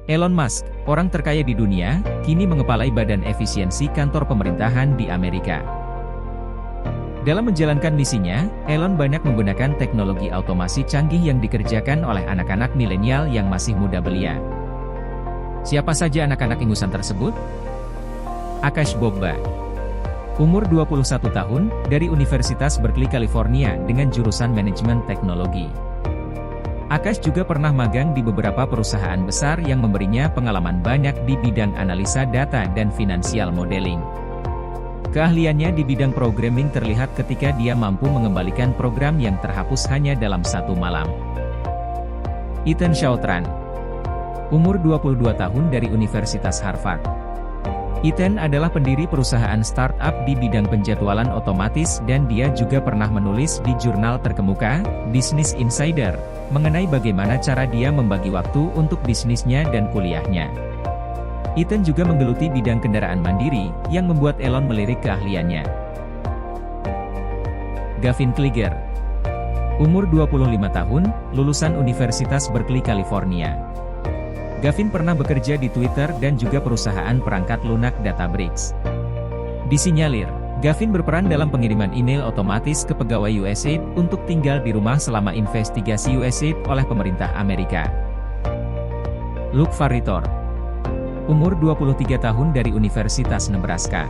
Elon Musk, orang terkaya di dunia, kini mengepalai badan efisiensi kantor pemerintahan di Amerika. Dalam menjalankan misinya, Elon banyak menggunakan teknologi otomasi canggih yang dikerjakan oleh anak-anak milenial yang masih muda belia. Siapa saja anak-anak ingusan tersebut? Akash Bobba. Umur 21 tahun, dari Universitas Berkeley, California dengan jurusan Manajemen Teknologi. Akash juga pernah magang di beberapa perusahaan besar yang memberinya pengalaman banyak di bidang analisa data dan financial modeling. Keahliannya di bidang programming terlihat ketika dia mampu mengembalikan program yang terhapus hanya dalam satu malam. Ethan Chautran. Umur 22 tahun dari Universitas Harvard. Ethan adalah pendiri perusahaan startup di bidang penjadwalan otomatis dan dia juga pernah menulis di jurnal terkemuka, Business Insider, mengenai bagaimana cara dia membagi waktu untuk bisnisnya dan kuliahnya. Ethan juga menggeluti bidang kendaraan mandiri, yang membuat Elon melirik keahliannya. Gavin Kliger. Umur 25 tahun, lulusan Universitas Berkeley, California. Gavin pernah bekerja di Twitter dan juga perusahaan perangkat lunak Databricks. Disinyalir, Gavin berperan dalam pengiriman email otomatis ke pegawai USAID untuk tinggal di rumah selama investigasi USAID oleh pemerintah Amerika. Luke Farritor. Umur 23 tahun dari Universitas Nebraska.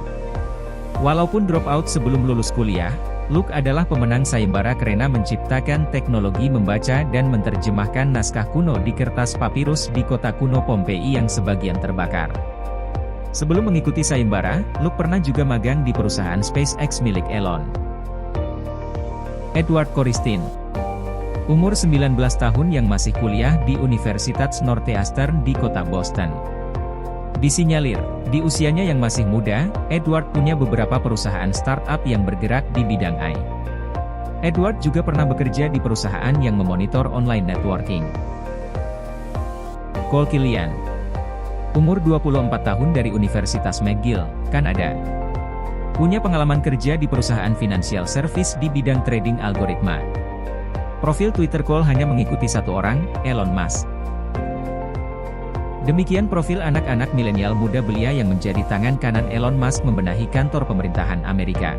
Walaupun dropout sebelum lulus kuliah, Luke adalah pemenang sayembara karena menciptakan teknologi membaca dan menerjemahkan naskah kuno di kertas papirus di kota kuno Pompei yang sebagian terbakar. Sebelum mengikuti sayembara, Luke pernah juga magang di perusahaan SpaceX milik Elon. Edward Koristin. Umur 19 tahun yang masih kuliah di Universitas Northeastern di kota Boston. Disinyalir, di usianya yang masih muda, Edward punya beberapa perusahaan startup yang bergerak di bidang AI. Edward juga pernah bekerja di perusahaan yang memonitor online networking. Cole Killian. Umur 24 tahun dari Universitas McGill, Kanada. Punya pengalaman kerja di perusahaan financial service di bidang trading algoritma. Profil Twitter Cole hanya mengikuti satu orang, Elon Musk. Demikian profil anak-anak milenial muda belia yang menjadi tangan kanan Elon Musk membenahi kantor pemerintahan Amerika.